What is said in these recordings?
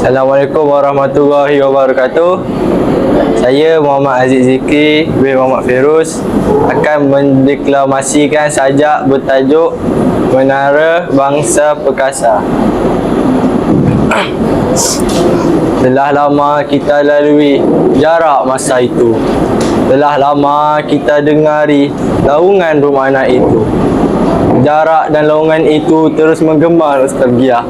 Assalamualaikum warahmatullahi wabarakatuh. Saya Muhammad Aziz Zikri bin Muhammad Firuz akan mendeklamasikan sajak bertajuk Menara Bangsa Perkasa. Telah lama kita lalui jarak masa itu. Telah lama kita dengari laungan bermakna itu. Jarak dan laungan itu terus menggema nostalgia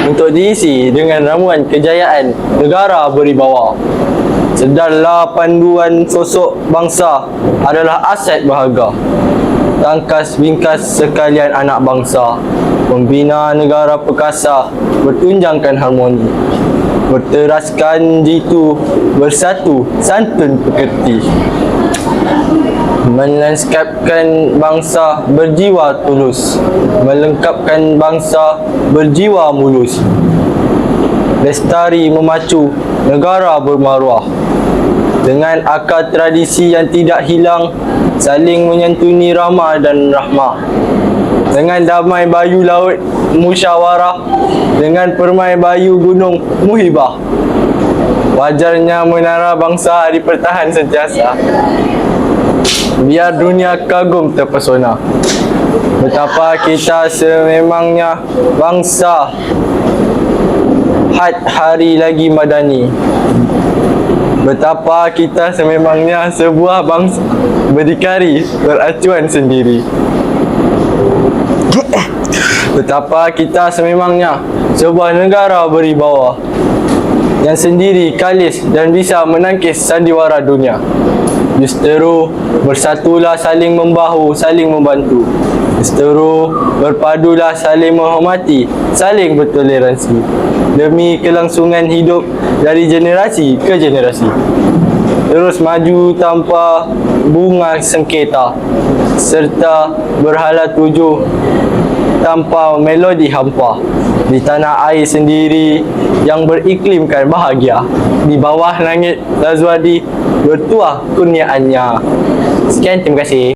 untuk diisi dengan ramuan kejayaan negara beribawa. Sedarlah panduan sosok bangsa adalah aset berharga. Tangkas bingkas sekalian anak bangsa, membina negara perkasa, bertunjangkan harmoni, berteraskan jitu, bersatu, santun pekerti, melanskapkan bangsa berjiwa tulus, melengkapkan bangsa berjiwa mulus, lestari memacu negara bermaruah dengan akar tradisi yang tidak hilang, saling menyantuni ramah dan rahmah, dengan damai bayu laut musyawarah, dengan permai bayu gunung muhibah. Wajarnya menara bangsa dipertahan sentiasa, biar dunia kagum terpesona betapa kita sememangnya bangsa, had hari lagi madani. Betapa kita sememangnya sebuah bangsa berdikari, beracuan sendiri. Betapa kita sememangnya sebuah negara beribawa yang sendiri, kalis dan bisa menangkis sandiwara dunia. Justeru bersatulah saling membahu, saling membantu. Justeru berpadulah saling menghormati, saling bertoleransi demi kelangsungan hidup dari generasi ke generasi. Terus maju tanpa bunga sengketa, serta berhala tuju tanpa melodi hampa, di tanah air sendiri yang beriklimkan bahagia, di bawah langit Lazwadi bertuah kurniaannya. Sekian, terima kasih.